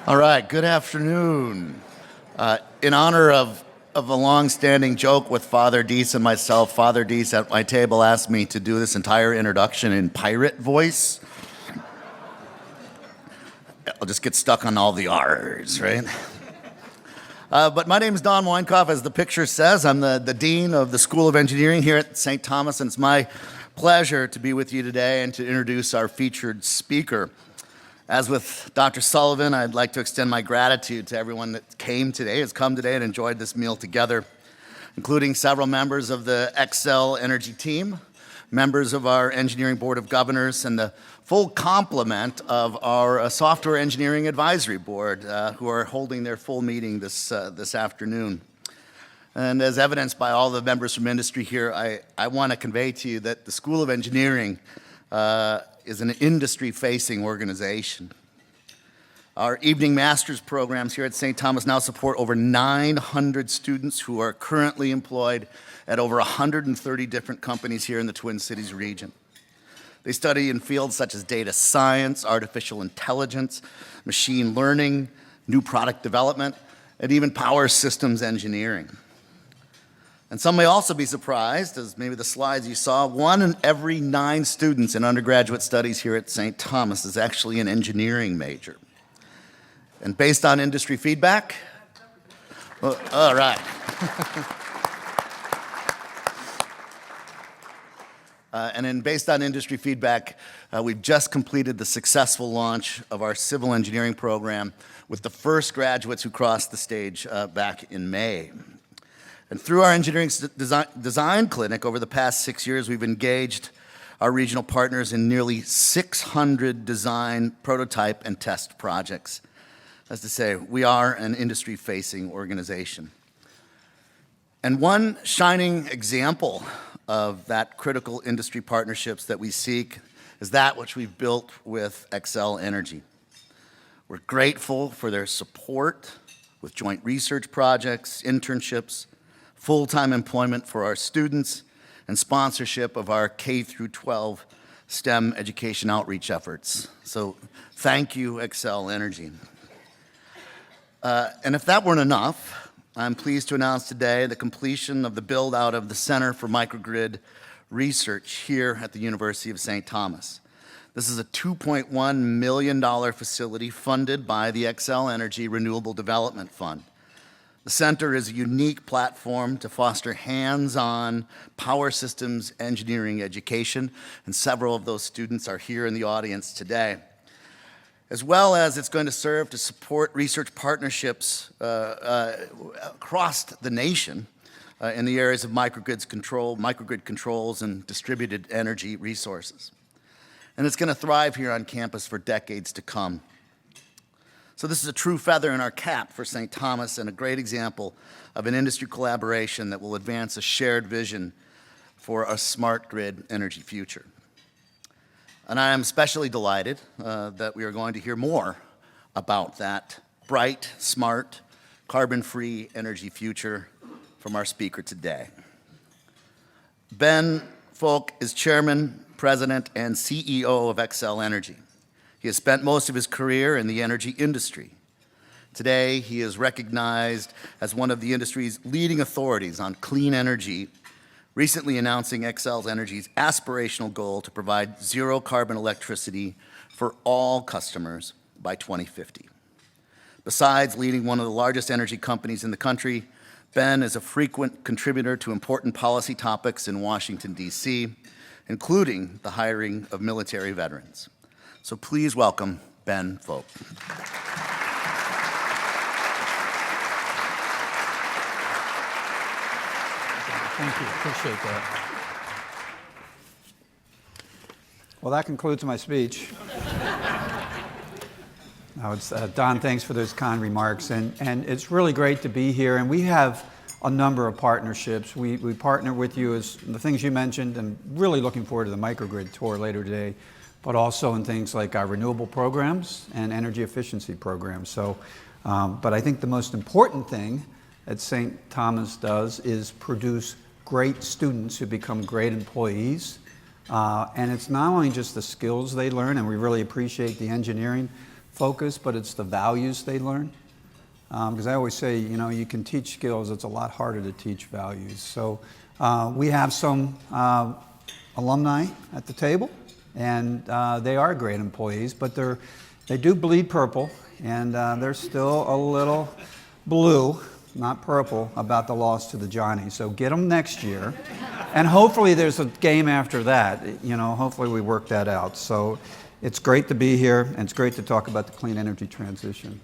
All right, good afternoon. In honor of a long-standing joke with Father Deese and myself, Father Deese at my table asked me to do this entire introduction in pirate voice. I'll just get stuck on all the R's, right? But my name is Don Weinkoff, as the picture says. I'm the Dean of the School of Engineering here at St. Thomas, and it's my pleasure to be with you today and to introduce our featured speaker. As with Dr. Sullivan, I'd like to extend my gratitude to everyone that has come today and enjoyed this meal together, including several members of the Xcel Energy team, members of our Engineering Board of Governors, and the full complement of our Software Engineering Advisory Board, who are holding their full meeting this afternoon. And as evidenced by all the members from industry here, I want to convey to you that the School of Engineering is an industry-facing organization. Our evening master's programs here at St. Thomas now support over 900 students who are currently employed at over 130 different companies here in the Twin Cities region. They study in fields such as data science, artificial intelligence, machine learning, new product development, and even power systems engineering. And some may also be surprised, as maybe the slides you saw, 1 in every 9 students in undergraduate studies here at St. Thomas is actually an engineering major. And based on industry feedback, well, all right. Based on industry feedback, we've just completed the successful launch of our civil engineering program with the first graduates who crossed the stage back in May. And through our engineering design clinic over the past 6 years, we've engaged our regional partners in nearly 600 design, prototype, and test projects. As to say, we are an industry-facing organization. And one shining example of that critical industry partnerships that we seek is that which we've built with Xcel Energy. We're grateful for their support with joint research projects, internships, full-time employment for our students, and sponsorship of our K-12 STEM education outreach efforts. So thank you, Xcel Energy. And if that weren't enough, I'm pleased to announce today the completion of the build-out of the Center for Microgrid Research here at the University of St. Thomas. This is a $2.1 million facility funded by the Xcel Energy Renewable Development Fund. The center is a unique platform to foster hands-on power systems engineering education, and several of those students are here in the audience today. As well as it's going to serve to support research partnerships across the nation in the areas of microgrid controls, and distributed energy resources. And it's going to thrive here on campus for decades to come. So this is a true feather in our cap for St. Thomas and a great example of an industry collaboration that will advance a shared vision for a smart grid energy future. And I am especially delighted that we are going to hear more about that bright, smart, carbon-free energy future from our speaker today. Ben Fowke is Chairman, President, and CEO of Xcel Energy. He has spent most of his career in the energy industry. Today, he is recognized as one of the industry's leading authorities on clean energy, recently announcing Xcel Energy's aspirational goal to provide zero-carbon electricity for all customers by 2050. Besides leading one of the largest energy companies in the country, Ben is a frequent contributor to important policy topics in Washington, D.C., including the hiring of military veterans. So please welcome Ben Fowke. Thank you, appreciate that. Well, that concludes my speech. Now it's, Don, thanks for those kind remarks, and it's really great to be here, and we have a number of partnerships. We partner with you as the things you mentioned, and really looking forward to the microgrid tour later today, but also in things like our renewable programs and energy efficiency programs. So, but I think the most important thing that St. Thomas does is produce great students who become great employees. And it's not only just the skills they learn, and we really appreciate the engineering focus, but it's the values they learn. Because I always say, you can teach skills, it's a lot harder to teach values. So we have some alumni at the table, and they are great employees, but they do bleed purple, and they're still a little blue, not purple, about the loss to the Johnnies. So get them next year, and hopefully there's a game after that. Hopefully we work that out. So it's great to be here, and it's great to talk about the clean energy transition.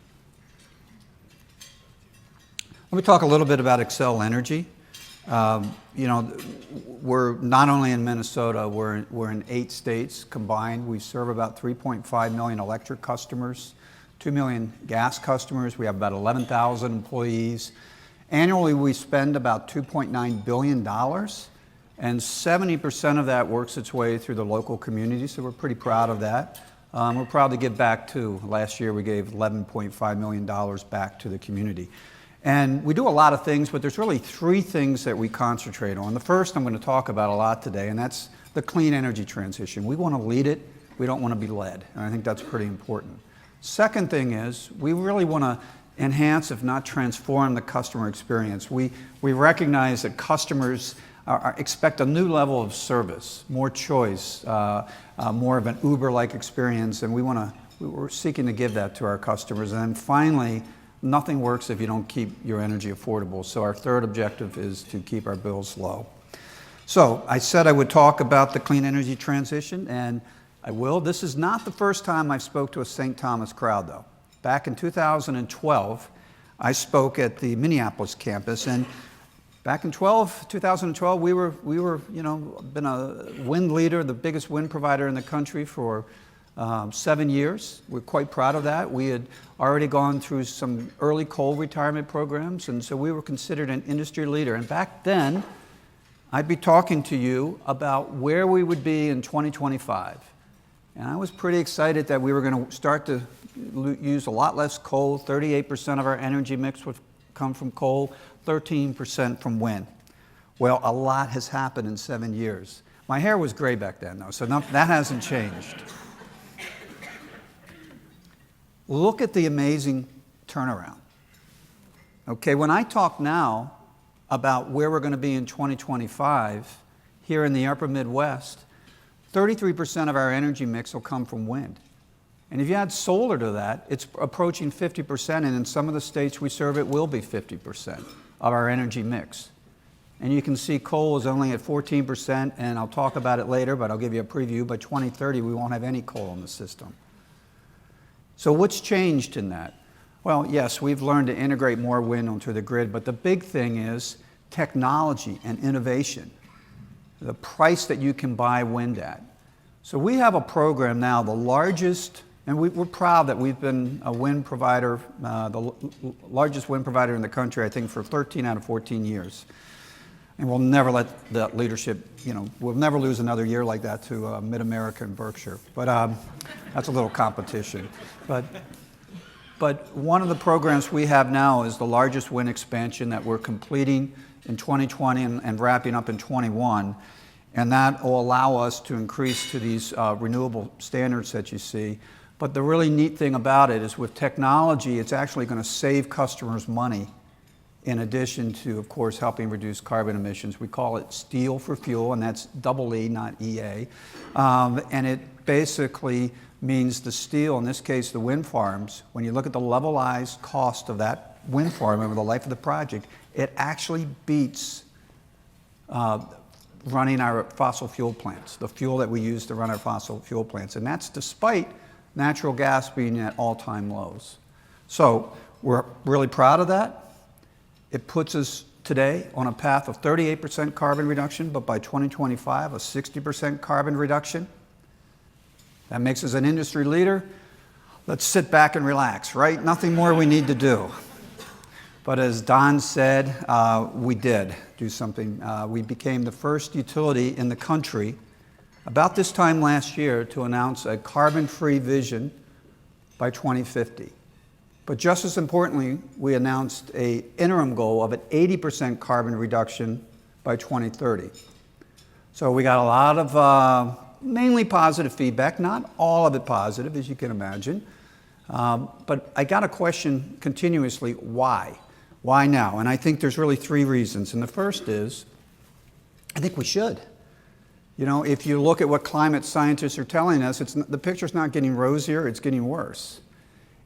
Let me talk a little bit about Xcel Energy. We're not only in Minnesota, we're in 8 states combined. We serve about 3.5 million electric customers, 2 million gas customers. We have about 11,000 employees. Annually, we spend about $2.9 billion, and 70% of that works its way through the local community, so we're pretty proud of that. We're proud to give back too. Last year, we gave $11.5 million back to the community. And we do a lot of things, but there's really 3 things that we concentrate on. The first I'm going to talk about a lot today, and that's the clean energy transition. We want to lead it. We don't want to be led, and I think that's pretty important. Second thing is we really want to enhance, if not transform, the customer experience. We recognize that customers expect a new level of service, more choice, more of an Uber-like experience, and we're seeking to give that to our customers. And then finally, nothing works if you don't keep your energy affordable. So our third objective is to keep our bills low. So I said I would talk about the clean energy transition, and I will. This is not the first time I spoke to a St. Thomas crowd, though. Back in 2012, I spoke at the Minneapolis campus, and back in 2012, we were been a wind leader, the biggest wind provider in the country for 7 years. We're quite proud of that. We had already gone through some early coal retirement programs, and so we were considered an industry leader. And back then, I'd be talking to you about where we would be in 2025. And I was pretty excited that we were going to start to use a lot less coal. 38% of our energy mix would come from coal, 13% from wind. Well, a lot has happened in 7 years. My hair was gray back then, though, so that hasn't changed. Look at the amazing turnaround. Okay, when I talk now about where we're going to be in 2025, here in the upper Midwest, 33% of our energy mix will come from wind. And if you add solar to that, it's approaching 50%, and in some of the states we serve, it will be 50% of our energy mix. And you can see coal is only at 14%, and I'll talk about it later, but I'll give you a preview. By 2030, we won't have any coal in the system. So what's changed in that? Well, yes, we've learned to integrate more wind onto the grid, but the big thing is technology and innovation, the price that you can buy wind at. So we have a program now, the largest, and we're proud that we've been a wind provider, the largest wind provider in the country, I think, for 13 out of 14 years. And we'll never let that leadership, we'll never lose another year like that to Mid-America and Berkshire. But that's a little competition. But one of the programs we have now is the largest wind expansion that we're completing in 2020 and wrapping up in 21. And that will allow us to increase to these renewable standards that you see. But the really neat thing about it is with technology, it's actually going to save customers money in addition to, of course, helping reduce carbon emissions. We call it Steel for Fuel, and that's double E, not EA. And it basically means the steel, in this case the wind farms, when you look at the levelized cost of that wind farm over the life of the project, it actually beats running our fossil fuel plants, the fuel that we use to run our fossil fuel plants. And that's despite natural gas being at all-time lows. So we're really proud of that. It puts us today on a path of 38% carbon reduction, but by 2025, a 60% carbon reduction. That makes us an industry leader. Let's sit back and relax, right? Nothing more we need to do. But as Don said, we did do something. We became the first utility in the country about this time last year to announce a carbon-free vision by 2050. But just as importantly, we announced an interim goal of an 80% carbon reduction by 2030. So we got a lot of mainly positive feedback, not all of it positive, as you can imagine. But I got a question continuously, why? Why now? And I think there's really three reasons. And the first is, I think we should. You know, if you look at what climate scientists are telling us, the picture's not getting rosier, it's getting worse.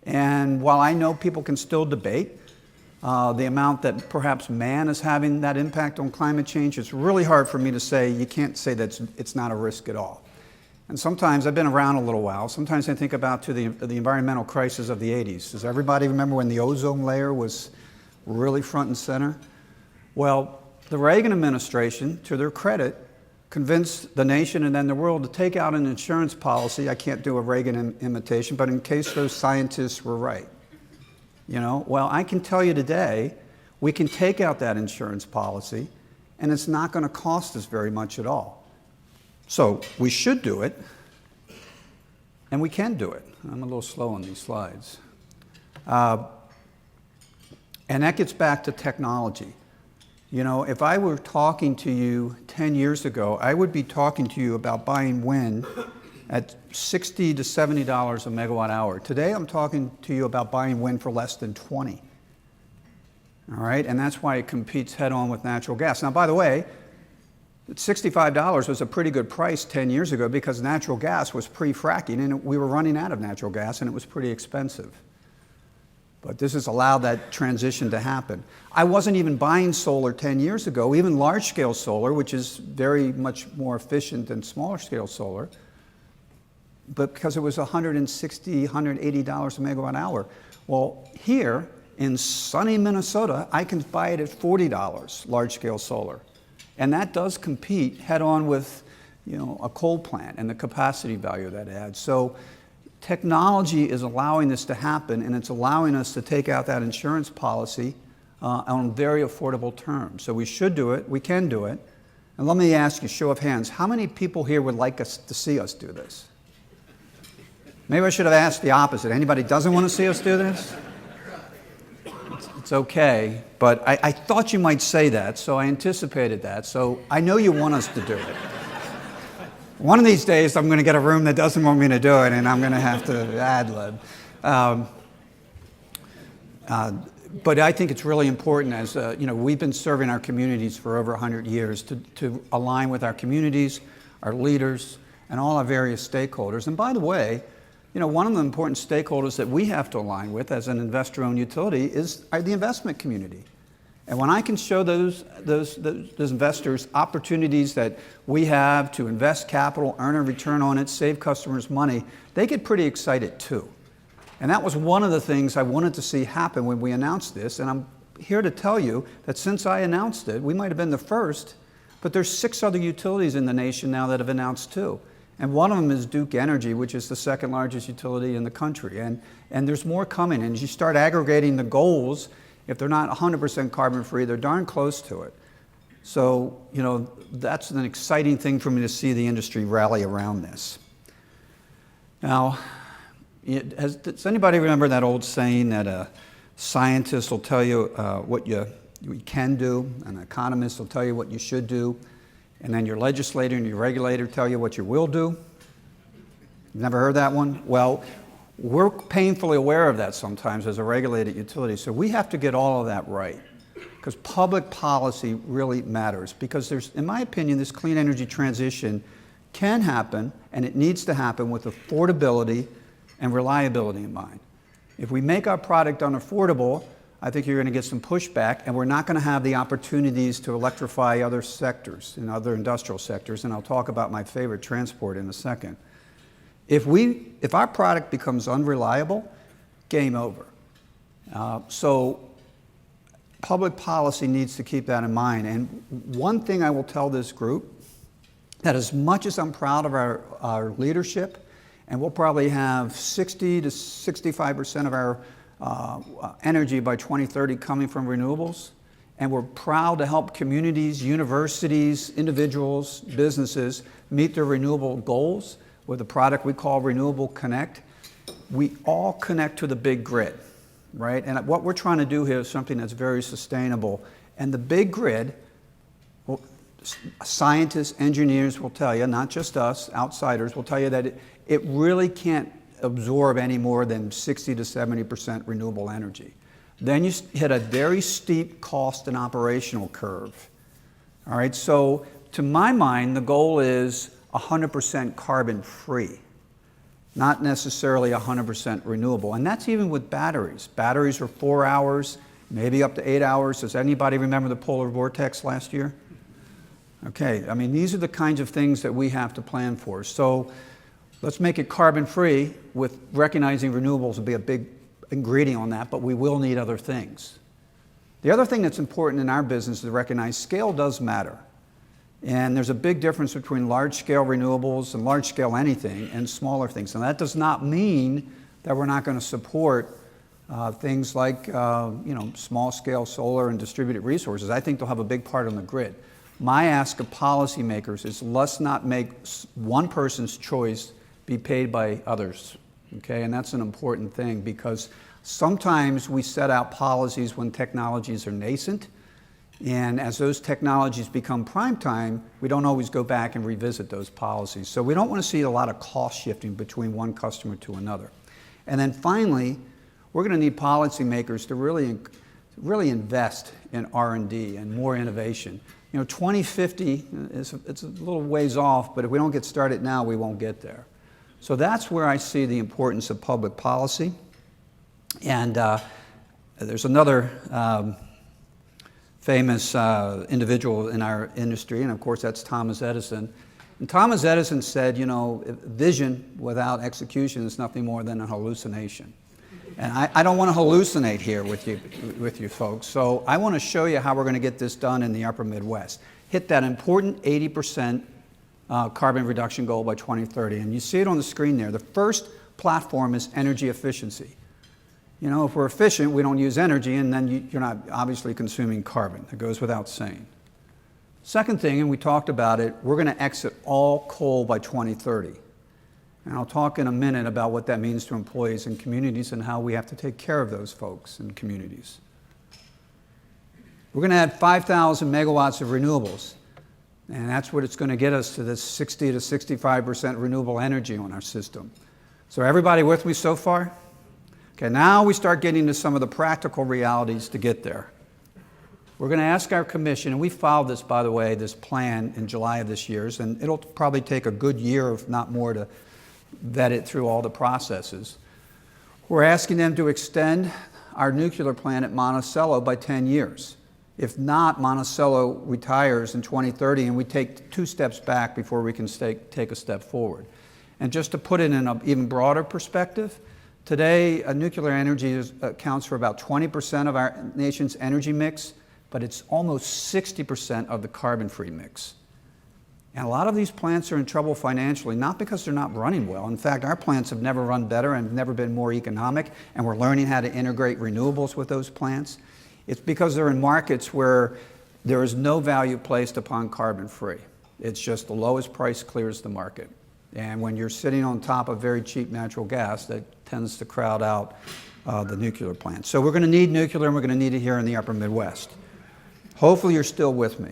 And while I know people can still debate the amount that perhaps man is having that impact on climate change, it's really hard for me to say, you can't say that it's not a risk at all. And sometimes, I've been around a little while, sometimes I think about the environmental crisis of the 80s. Does everybody remember when the ozone layer was really front and center? Well, the Reagan administration, to their credit, convinced the nation and then the world to take out an insurance policy. I can't do a Reagan imitation, but in case those scientists were right. You know, well, I can tell you today, we can take out that insurance policy, and it's not going to cost us very much at all. So we should do it, and we can do it. I'm a little slow on these slides. And that gets back to technology. You know, if I were talking to you 10 years ago, I would be talking to you about buying wind at $60 to $70 a megawatt hour. Today, I'm talking to you about buying wind for less than 20. All right, and that's why it competes head-on with natural gas. Now, by the way, $65 was a pretty good price 10 years ago because natural gas was pre-fracking, and we were running out of natural gas, and it was pretty expensive. But this has allowed that transition to happen. I wasn't even buying solar 10 years ago, even large-scale solar, which is very much more efficient than smaller-scale solar, but because it was $160, $180 a megawatt hour. Well, here in sunny Minnesota, I can buy it at $40, large-scale solar. And that does compete head-on with, you know, a coal plant and the capacity value that adds. So technology is allowing this to happen, and it's allowing us to take out that insurance policy on very affordable terms. So we should do it, we can do it. And let me ask you, show of hands, how many people here would like us to see us do this? Maybe I should have asked the opposite. Anybody doesn't want to see us do this? It's okay, but I thought you might say that, so I anticipated that. So I know you want us to do it. One of these days, I'm going to get a room that doesn't want me to do it, and I'm going to have to ad-lib. But I think it's really important, as you know, we've been serving our communities for over 100 years to align with our communities, our leaders, and all our various stakeholders. And by the way, you know, one of the important stakeholders that we have to align with as an investor-owned utility are the investment community. And when I can show those investors opportunities that we have to invest capital, earn a return on it, save customers money, they get pretty excited too. And that was one of the things I wanted to see happen when we announced this. And I'm here to tell you that since I announced it, we might have been the first, but there's 6 other utilities in the nation now that have announced too. And one of them is Duke Energy, which is the second largest utility in the country. And there's more coming. And as you start aggregating the goals, if they're not 100% carbon free, they're darn close to it. So, you know, that's an exciting thing for me to see the industry rally around this. Now, does anybody remember that old saying that a scientist will tell you what you can do, an economist will tell you what you should do, and then your legislator and your regulator tell you what you will do? Never heard that one? Well, we're painfully aware of that sometimes as a regulated utility, so we have to get all of that right, because public policy really matters. Because there's, in my opinion, this clean energy transition can happen, and it needs to happen with affordability and reliability in mind. If we make our product unaffordable, I think you're going to get some pushback, and we're not going to have the opportunities to electrify other sectors and other industrial sectors, and I'll talk about my favorite, transport, in a second. If our product becomes unreliable, game over. So public policy needs to keep that in mind. And one thing I will tell this group, that as much as I'm proud of our leadership, and we'll probably have 60 to 65% of our energy by 2030 coming from renewables, and we're proud to help communities, universities, individuals, businesses meet their renewable goals with a product we call Renewable Connect. We all connect to the big grid, right? And what we're trying to do here is something that's very sustainable. And the big grid, well, scientists, engineers will tell you, not just us, outsiders will tell you that it really can't absorb any more than 60 to 70% renewable energy. Then you hit a very steep cost and operational curve. All right, so to my mind, the goal is 100% carbon free, not necessarily 100% renewable. And that's even with batteries. Batteries are 4 hours, maybe up to 8 hours. Does anybody remember the polar vortex last year? Okay, I mean, these are the kinds of things that we have to plan for. So let's make it carbon free, with recognizing renewables will be a big ingredient on that, but we will need other things. The other thing that's important in our business is to recognize scale does matter. And there's a big difference between large-scale renewables and large-scale anything and smaller things. And that does not mean that we're not going to support things like small-scale solar and distributed resources. I think they'll have a big part on the grid. My ask of policymakers is, let's not make one person's choice be paid by others. Okay, and that's an important thing, because sometimes we set out policies when technologies are nascent, and as those technologies become prime time, we don't always go back and revisit those policies. So we don't want to see a lot of cost shifting between one customer to another. And then finally, we're going to need policymakers to really invest in R&D and more innovation. 2050 it's a little ways off, but if we don't get started now, we won't get there. So that's where I see the importance of public policy. And there's another famous individual in our industry, and of course that's Thomas Edison. And Thomas Edison said, vision without execution is nothing more than a hallucination. And I don't want to hallucinate here with you folks. So I want to show you how we're going to get this done in the Upper Midwest. Hit that important 80% carbon reduction goal by 2030. And you see it on the screen there. The first platform is energy efficiency. If we're efficient, we don't use energy, and then you're not obviously consuming carbon. That goes without saying. Second thing, and we talked about it, we're going to exit all coal by 2030. And I'll talk in a minute about what that means to employees and communities and how we have to take care of those folks and communities. We're going to add 5,000 megawatts of renewables. And that's what it's going to get us to this 60 to 65% renewable energy on our system. So everybody with me so far? Okay, now we start getting to some of the practical realities to get there. We're going to ask our commission, and we filed this, by the way, this plan in July of this year, and it'll probably take a good year, if not more, to vet it through all the processes. We're asking them to extend our nuclear plant at Monticello by 10 years. If not, Monticello retires in 2030, and we take 2 steps back before we can take a step forward. And just to put it in an even broader perspective, today nuclear energy accounts for about 20% of our nation's energy mix, but it's almost 60% of the carbon-free mix. And a lot of these plants are in trouble financially, not because they're not running well. In fact, our plants have never run better and never been more economic, and we're learning how to integrate renewables with those plants. It's because they're in markets where there is no value placed upon carbon-free. It's just the lowest price clears the market. And when you're sitting on top of very cheap natural gas, that tends to crowd out the nuclear plants. So we're going to need nuclear, and we're going to need it here in the Upper Midwest. Hopefully you're still with me.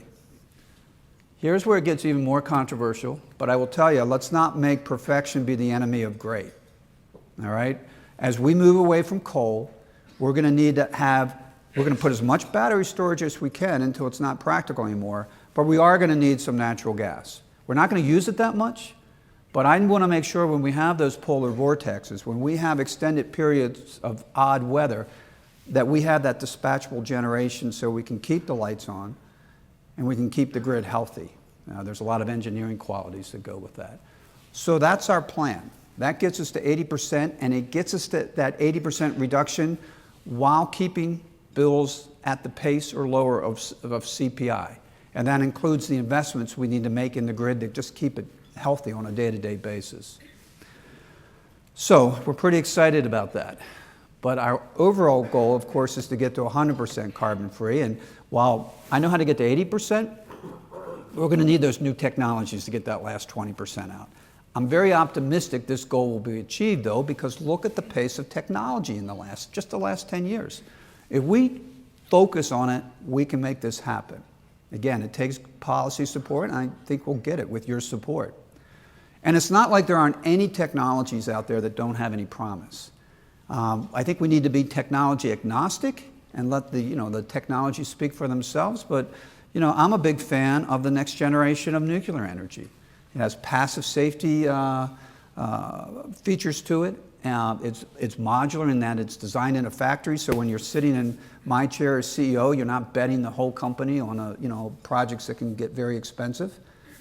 Here's where it gets even more controversial, but I will tell you, let's not make perfection be the enemy of great. All right? As we move away from coal, we're going to need to we're going to put as much battery storage as we can until it's not practical anymore, but we are going to need some natural gas. We're not going to use it that much, but I want to make sure when we have those polar vortexes, when we have extended periods of odd weather, that we have that dispatchable generation so we can keep the lights on and we can keep the grid healthy. There's a lot of engineering qualities that go with that. So that's our plan. That gets us to 80%, and it gets us to that 80% reduction while keeping bills at the pace or lower of CPI. And that includes the investments we need to make in the grid to just keep it healthy on a day-to-day basis. So we're pretty excited about that. But our overall goal, of course, is to get to 100% carbon-free. And while I know how to get to 80%, we're going to need those new technologies to get that last 20% out. I'm very optimistic this goal will be achieved, though, because look at the pace of technology in just the last 10 years. If we focus on it, we can make this happen. Again, it takes policy support, and I think we'll get it with your support. And it's not like there aren't any technologies out there that don't have any promise. I think we need to be technology agnostic and let the technology speak for themselves. But I'm a big fan of the next generation of nuclear energy. It has passive safety features to it. It's modular in that it's designed in a factory. So when you're sitting in my chair as CEO, you're not betting the whole company on projects that can get very expensive.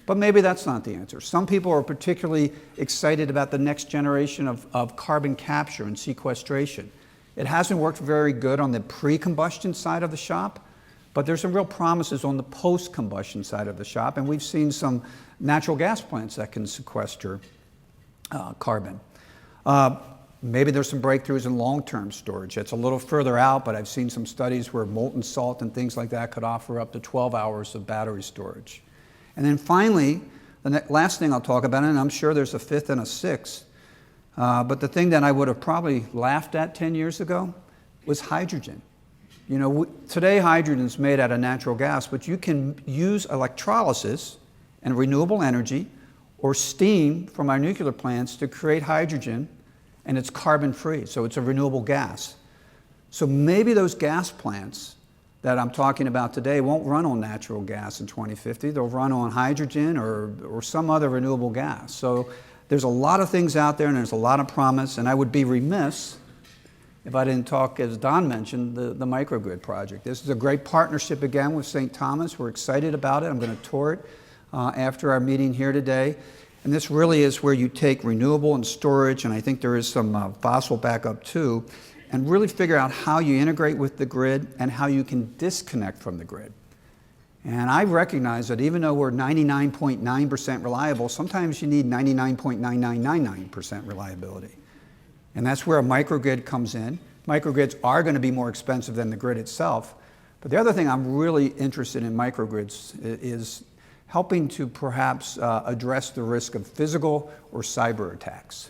But maybe that's not the answer. Some people are particularly excited about the next generation of carbon capture and sequestration. It hasn't worked very good on the pre-combustion side of the shop, but there's some real promises on the post-combustion side of the shop, and we've seen some natural gas plants that can sequester carbon. Maybe there's some breakthroughs in long-term storage. It's a little further out, but I've seen some studies where molten salt and things like that could offer up to 12 hours of battery storage. And then finally, the last thing I'll talk about, and I'm sure there's a fifth and a sixth, but the thing that I would have probably laughed at 10 years ago was hydrogen. Today hydrogen's made out of natural gas, but you can use electrolysis and renewable energy or steam from our nuclear plants to create hydrogen, and it's carbon-free, so it's a renewable gas. So maybe those gas plants that I'm talking about today won't run on natural gas in 2050. They'll run on hydrogen or some other renewable gas. So there's a lot of things out there, and there's a lot of promise, and I would be remiss if I didn't talk, as Don mentioned, the microgrid project. This is a great partnership again with St. Thomas. We're excited about it. I'm going to tour it after our meeting here today. And this really is where you take renewable and storage, and I think there is some fossil backup too, and really figure out how you integrate with the grid and how you can disconnect from the grid. And I recognize that even though we're 99.9% reliable, sometimes you need 99.9999% reliability. And that's where a microgrid comes in. Microgrids are going to be more expensive than the grid itself. But the other thing I'm really interested in microgrids is helping to perhaps address the risk of physical or cyber attacks,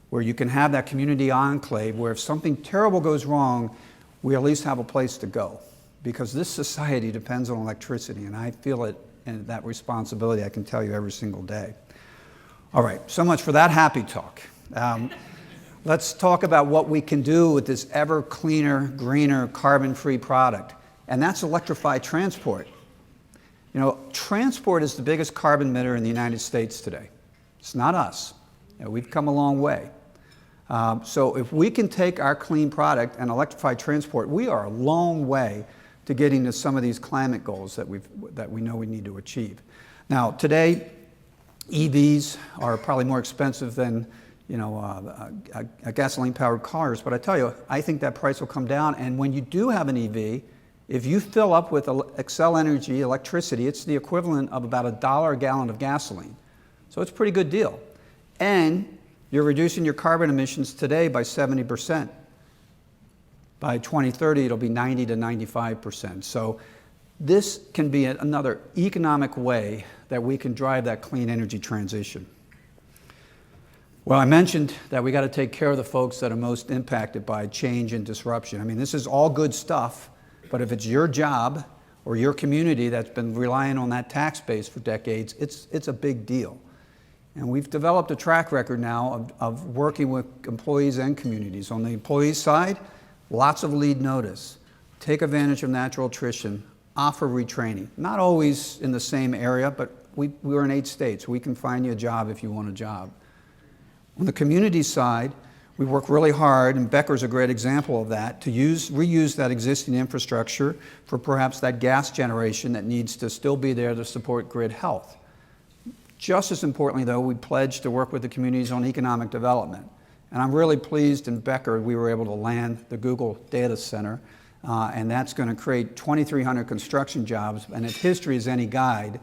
where you can have that community enclave where if something terrible goes wrong, we at least have a place to go. Because this society depends on electricity, and I feel it and that responsibility, I can tell you, every single day. All right, so much for that happy talk. Let's talk about what we can do with this ever cleaner, greener, carbon-free product, and that's electrified transport. Transport is the biggest carbon emitter in the United States today. It's not us. We've come a long way. So if we can take our clean product and electrify transport, we are a long way to getting to some of these climate goals that we know we need to achieve. Now, today, EVs are probably more expensive than gasoline-powered cars, but I tell you, I think that price will come down. And when you do have an EV, if you fill up with Xcel Energy electricity, it's the equivalent of about $1 a gallon of gasoline. So it's a pretty good deal. And you're reducing your carbon emissions today by 70%. By 2030, it'll be 90 to 95%. So this can be another economic way that we can drive that clean energy transition. Well, I mentioned that we got to take care of the folks that are most impacted by change and disruption. I mean, this is all good stuff, but if it's your job or your community that's been relying on that tax base for decades, it's a big deal. And we've developed a track record now of working with employees and communities. On the employees side, lots of lead notice, take advantage of natural attrition, offer retraining. Not always in the same area, but we're in 8 states. We can find you a job if you want a job. On the community side, we work really hard, and Becker's a great example of that, to reuse that existing infrastructure for perhaps that gas generation that needs to still be there to support grid health. Just as importantly, though, we pledged to work with the communities on economic development. And I'm really pleased in Becker we were able to land the Google data center, and that's going to create 2,300 construction jobs. And if history is any guide,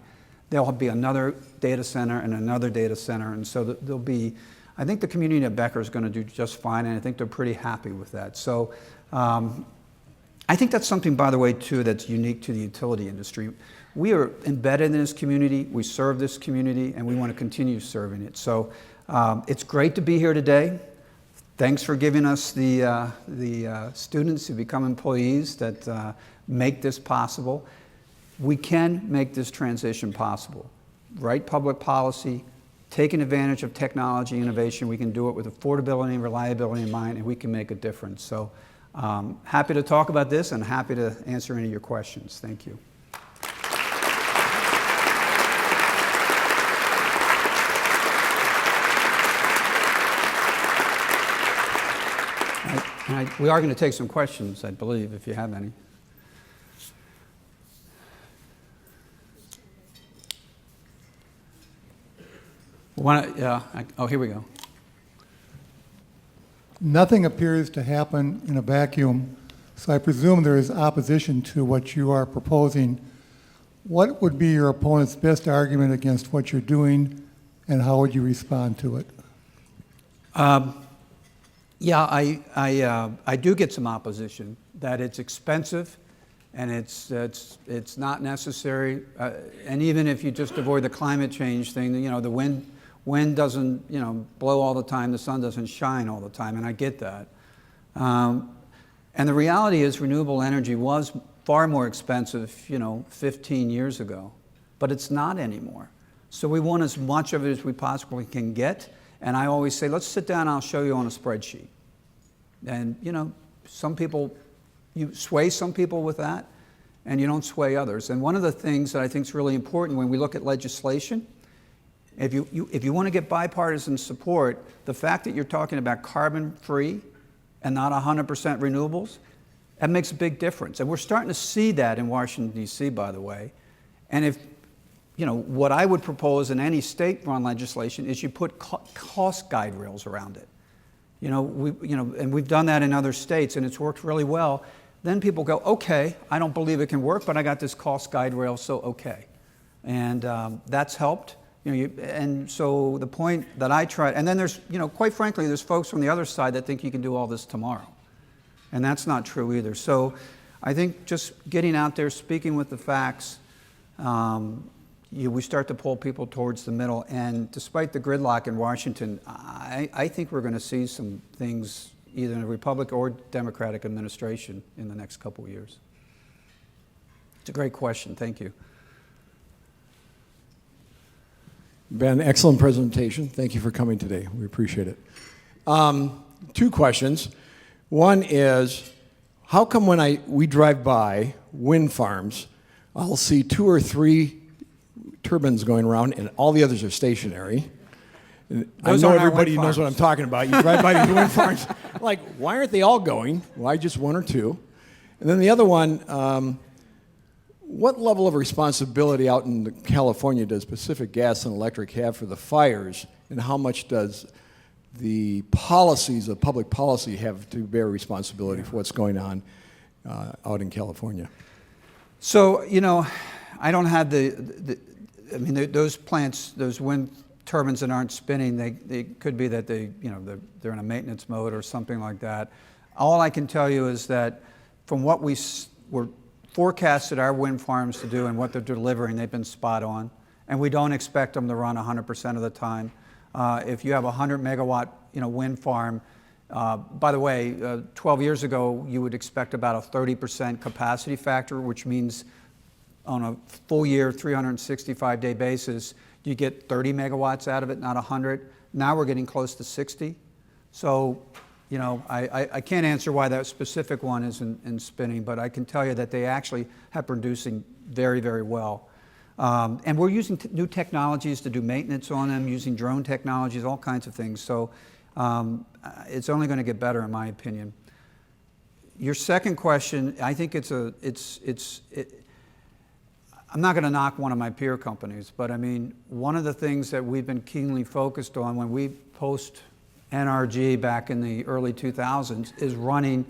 there'll be another data center and another data center. And so there'll be, I think the community at Becker is going to do just fine, and I think they're pretty happy with that. So I think that's something, by the way, too, that's unique to the utility industry. We are embedded in this community, we serve this community, and we want to continue serving it. So it's great to be here today. Thanks for giving us the students who become employees that make this possible. We can make this transition possible. Right public policy, taking advantage of technology innovation. We can do it with affordability and reliability in mind, and we can make a difference. So happy to talk about this and happy to answer any of your questions. Thank you. We are going to take some questions, I believe, if you have any. Oh, here we go. Nothing appears to happen in a vacuum, so I presume there is opposition to what you are proposing. What would be your opponent's best argument against what you're doing, and how would you respond to it? Yeah, I do get some opposition, that it's expensive and it's not necessary. And even if you just avoid the climate change thing, you know, the wind doesn't, you know, blow all the time, the sun doesn't shine all the time, and I get that. And the reality is renewable energy was far more expensive, you know, 15 years ago, but it's not anymore. So we want as much of it as we possibly can get. And I always say, let's sit down and I'll show you on a spreadsheet. And, you know, some people, you sway some people with that, and you don't sway others. And one of the things that I think is really important when we look at legislation, if you want to get bipartisan support, the fact that you're talking about carbon-free and not 100% renewables, that makes a big difference. And we're starting to see that in Washington, D.C., by the way. And if, you know, what I would propose in any state-run legislation is you put cost guide rails around it. You know, and we've done that in other states, and it's worked really well. Then people go, okay, I don't believe it can work, but I got this cost guide rail, so okay. And that's helped. You know, and so the point that I try, and then there's, you know, quite frankly, there's folks from the other side that think you can do all this tomorrow. And that's not true either. So I think just getting out there, speaking with the facts, we start to pull people towards the middle. And despite the gridlock in Washington, I think we're going to see some things either in a Republican or Democratic administration in the next couple of years. It's a great question. Thank you. Ben, excellent presentation. Thank you for coming today. We appreciate it. Two questions. One is, how come when we drive by wind farms, I'll see 2 or 3 turbines going around and all the others are stationary? I know everybody knows what I'm talking about. You drive by these wind farms, like, why aren't they all going? Why just 1 or 2? And then the other one, what level of responsibility out in California does Pacific Gas and Electric have for the fires, and how much does the policies of public policy have to bear responsibility for what's going on out in California? So, you know, I don't have those plants, those wind turbines that aren't spinning, they could be that they're in a maintenance mode or something like that. All I can tell you is that from what we were forecasted our wind farms to do and what they're delivering, they've been spot on. And we don't expect them to run 100% of the time. If you have a 100 megawatt wind farm, by the way, 12 years ago, you would expect about a 30% capacity factor, which means on a full year, 365-day basis, you get 30 megawatts out of it, not 100. Now we're getting close to 60. So, you know, I can't answer why that specific one isn't spinning, but I can tell you that they actually have producing very, very well. And we're using new technologies to do maintenance on them, using drone technologies, all kinds of things. So it's only going to get better, in my opinion. Your second question, I think I'm not going to knock one of my peer companies, but I mean, one of the things that we've been keenly focused on when we post NRG back in the early 2000s is running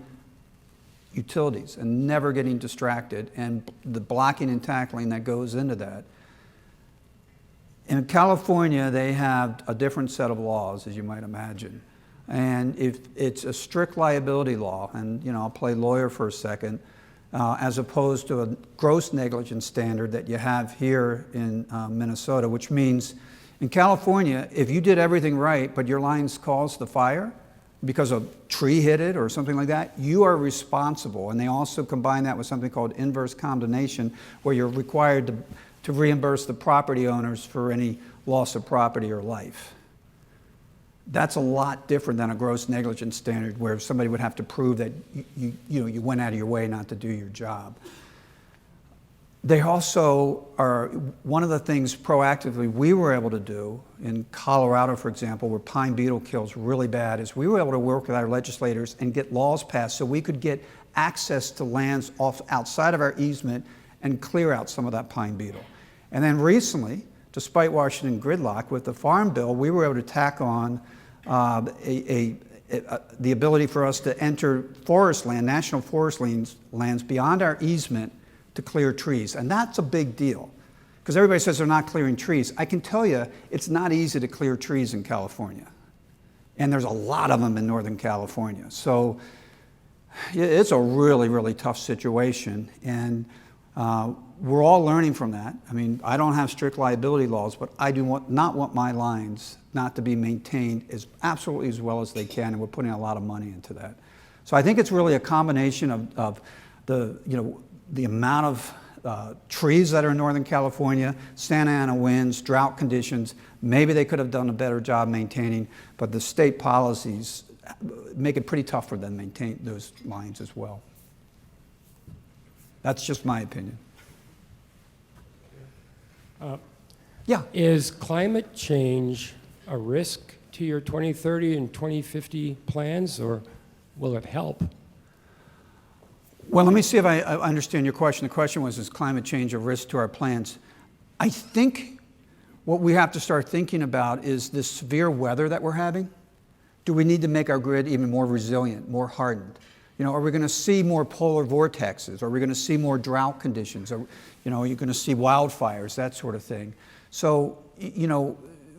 utilities and never getting distracted, and the blocking and tackling that goes into that. In California, they have a different set of laws, as you might imagine. And if it's a strict liability law, and I'll play lawyer for a second, as opposed to a gross negligence standard that you have here in Minnesota, which means in California, if you did everything right, but your lines caused the fire because a tree hit it or something like that, you are responsible. And they also combine that with something called inverse condemnation, where you're required to reimburse the property owners for any loss of property or life. That's a lot different than a gross negligence standard where somebody would have to prove that you went out of your way not to do your job. They also are, one of the things proactively we were able to do in Colorado, for example, where pine beetle kills really bad, is we were able to work with our legislators and get laws passed so we could get access to lands outside of our easement and clear out some of that pine beetle. And then recently, despite Washington gridlock, with the Farm Bill, we were able to tack on the ability for us to enter forest land, national forest lands beyond our easement to clear trees. And that's a big deal, because everybody says they're not clearing trees. I can tell you, it's not easy to clear trees in California. And there's a lot of them in Northern California. So it's a really, really tough situation. And we're all learning from that. I mean, I don't have strict liability laws, but I do not want my lines not to be maintained absolutely as well as they can, and we're putting a lot of money into that. So I think it's really a combination of the amount of trees that are in Northern California, Santa Ana winds, drought conditions. Maybe they could have done a better job maintaining, but the state policies make it pretty tough for them to maintain those lines as well. That's just my opinion. Yeah. Is climate change a risk to your 2030 and 2050 plans, or will it help? Well, let me see if I understand your question. The question was, is climate change a risk to our plans? I think what we have to start thinking about is this severe weather that we're having. Do we need to make our grid even more resilient, more hardened? Are we going to see more polar vortexes? Are we going to see more drought conditions? Are you going to see wildfires, that sort of thing? So,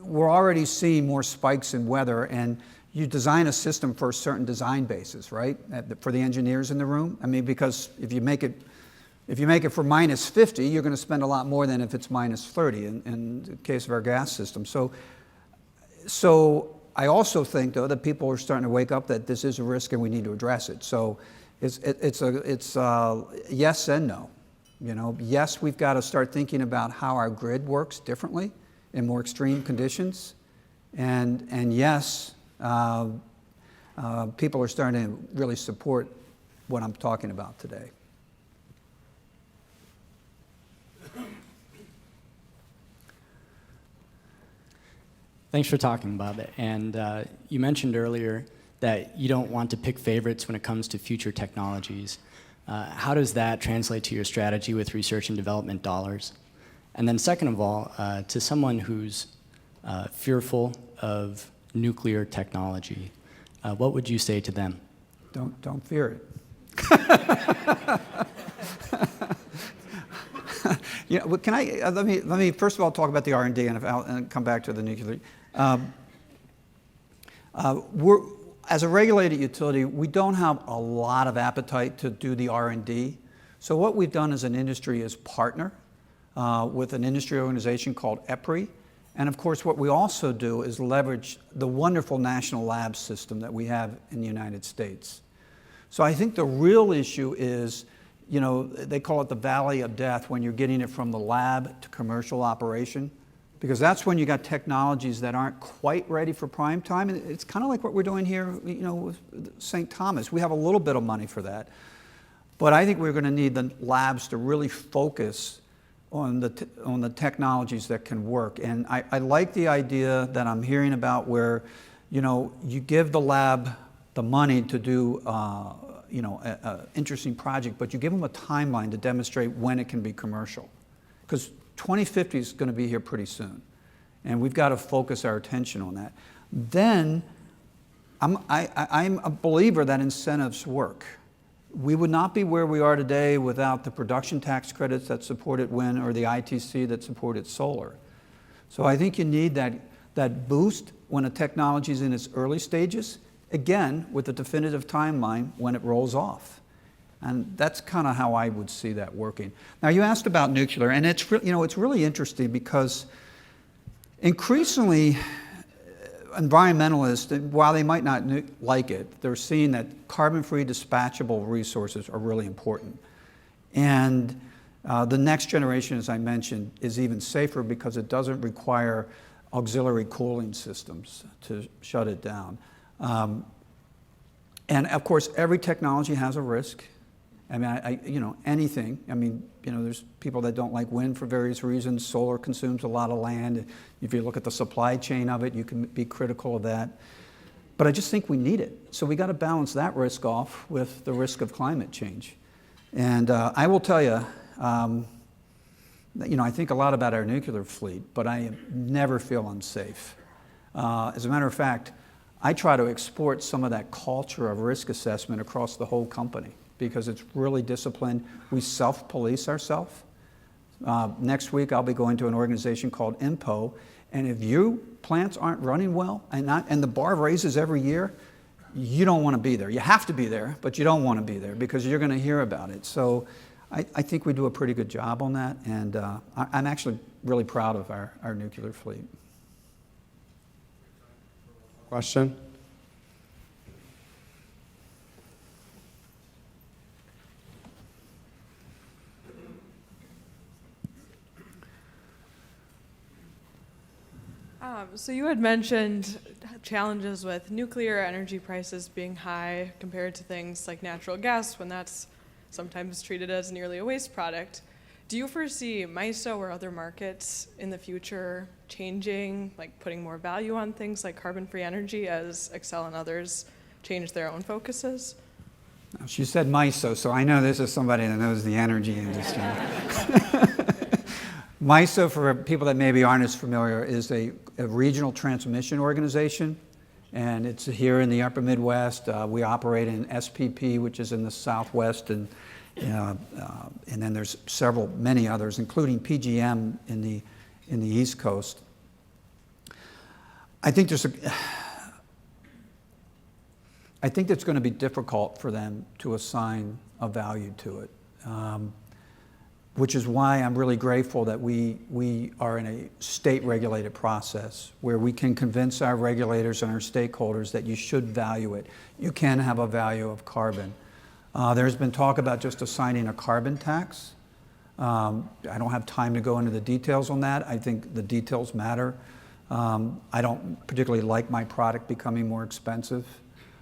we're already seeing more spikes in weather, and you design a system for a certain design basis, right? For the engineers in the room. I mean, because if you make it for minus 50, you're going to spend a lot more than if it's minus 30 in the case of our gas system. So I also think, though, that people are starting to wake up that this is a risk and we need to address it. So it's yes and no. Yes, we've got to start thinking about how our grid works differently in more extreme conditions, and yes, people are starting to really support what I'm talking about today. Thanks for talking, Bob. And you mentioned earlier that you don't want to pick favorites when it comes to future technologies. How does that translate to your strategy with research and development dollars? And then second of all, to someone who's fearful of nuclear technology, what would you say to them? Don't fear it. Can I let me first of all talk about the R&D and come back to the nuclear. As a regulated utility, we don't have a lot of appetite to do the R&D. So what we've done as an industry is partner with an industry organization called EPRI. And of course, what we also do is leverage the wonderful national lab system that we have in the United States. So I think the real issue is, they call it the valley of death when you're getting it from the lab to commercial operation, because that's when you got technologies that aren't quite ready for prime time. And it's kind of like what we're doing here, with St. Thomas. We have a little bit of money for that. But I think we're going to need the labs to really focus on the technologies that can work. And I like the idea that I'm hearing about where, you give the lab the money to do, an interesting project, but you give them a timeline to demonstrate when it can be commercial. Because 2050 is going to be here pretty soon. And we've got to focus our attention on that. Then, I'm a believer that incentives work. We would not be where we are today without the production tax credits that supported wind or the ITC that supported solar. So I think you need that boost when a technology is in its early stages, again, with a definitive timeline when it rolls off. And that's kind of how I would see that working. Now, you asked about nuclear, and it's really interesting because increasingly, environmentalists, while they might not like it, they're seeing that carbon-free dispatchable resources are really important. And the next generation, as I mentioned, is even safer because it doesn't require auxiliary cooling systems to shut it down. And of course, every technology has a risk. I mean, anything. I mean, there's people that don't like wind for various reasons. Solar consumes a lot of land. If you look at the supply chain of it, you can be critical of that. But I just think we need it. So we got to balance that risk off with the risk of climate change. And I will tell you, I think a lot about our nuclear fleet, but I never feel unsafe. As a matter of fact, I try to export some of that culture of risk assessment across the whole company because it's really disciplined. We self-police ourselves. Next week, I'll be going to an organization called INPO, and if your plants aren't running well and the bar raises every year, you don't want to be there. You have to be there, but you don't want to be there because you're going to hear about it. So I think we do a pretty good job on that, and I'm actually really proud of our nuclear fleet. Question? So you had mentioned challenges with nuclear energy prices being high compared to things like natural gas when that's sometimes treated as nearly a waste product. Do you foresee MISO or other markets in the future changing, like putting more value on things like carbon-free energy as Xcel and others change their own focuses? She said MISO, so I know this is somebody that knows the energy industry. MISO, for people that maybe aren't as familiar, is a regional transmission organization, and it's here in the upper Midwest. We operate in SPP, which is in the Southwest, and then there's many others, including PGM in the East Coast. I think it's going to be difficult for them to assign a value to it, which is why I'm really grateful that we are in a state-regulated process where we can convince our regulators and our stakeholders that you should value it. You can have a value of carbon. There's been talk about just assigning a carbon tax. I don't have time to go into the details on that. I think the details matter. I don't particularly like my product becoming more expensive.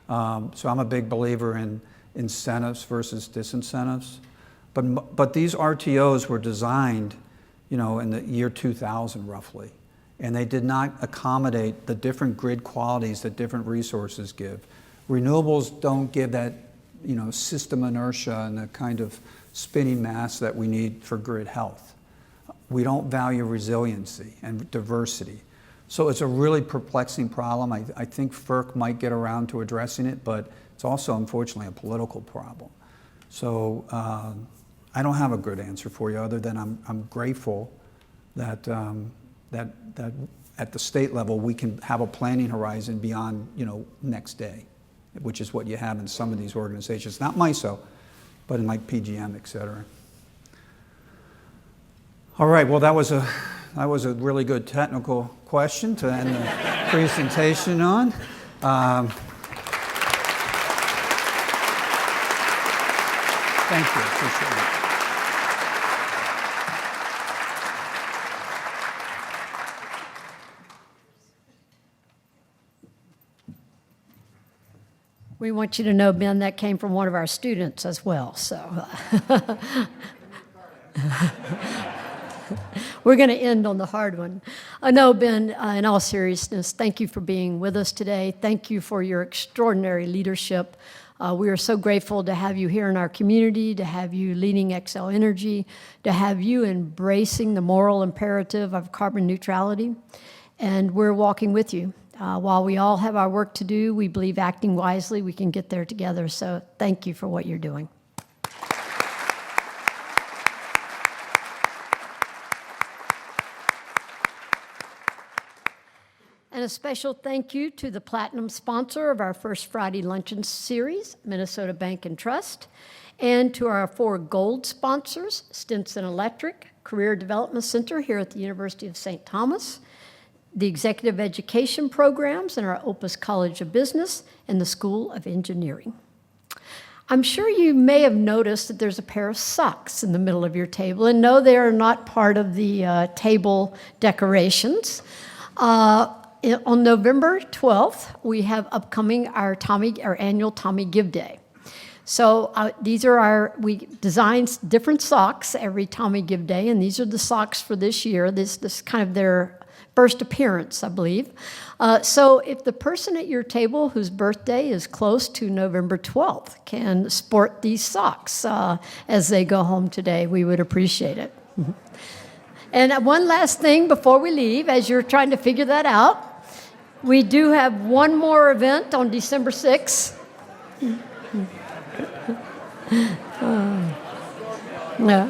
So I'm a big believer in incentives versus disincentives. But these RTOs were designed, in the year 2000 roughly, and they did not accommodate the different grid qualities that different resources give. Renewables don't give that, system inertia and the kind of spinning mass that we need for grid health. We don't value resiliency and diversity. So it's a really perplexing problem. I think FERC might get around to addressing it, but it's also, unfortunately, a political problem. So I don't have a good answer for you other than I'm grateful that at the state level we can have a planning horizon beyond next day, which is what you have in some of these organizations, not MISO, but in like PGM, et cetera. All right, well that was a really good technical question to end the presentation on. Thank you, appreciate it. We want you to know, Ben, that came from one of our students as well. So we're going to end on the hard one. No, Ben, in all seriousness, thank you for being with us today. Thank you for your extraordinary leadership. We are so grateful to have you here in our community, to have you leading Xcel Energy, to have you embracing the moral imperative of carbon neutrality. And we're walking with you. While we all have our work to do, we believe acting wisely, we can get there together. So thank you for what you're doing. And a special thank you to the platinum sponsor of our first Friday Luncheon series, Minnesota Bank and Trust, and to our 4 gold sponsors, Stinson Electric, Career Development Center here at the University of St. Thomas, the Executive Education Programs in our Opus College of Business, and the School of Engineering. I'm sure you may have noticed that there's a pair of socks in the middle of your table, and no, they are not part of the table decorations. On November 12th, we have upcoming our annual Tommy Give Day. So we design different socks every Tommy Give Day, and these are the socks for this year. This is kind of their first appearance, I believe. So if the person at your table whose birthday is close to November 12th can sport these socks as they go home today, we would appreciate it. And one last thing before we leave, as you're trying to figure that out, we do have one more event on December 6th. Yeah.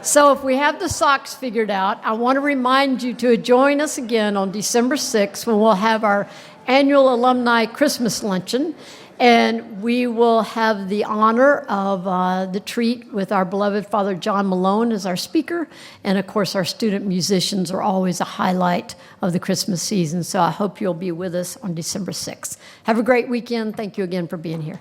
So if we have the socks figured out, I want to remind you to join us again on December 6th when we'll have our annual alumni Christmas luncheon. And we will have the honor of the treat with our beloved Father John Malone as our speaker. And of course, our student musicians are always a highlight of the Christmas season. So I hope you'll be with us on December 6th. Have a great weekend. Thank you again for being here.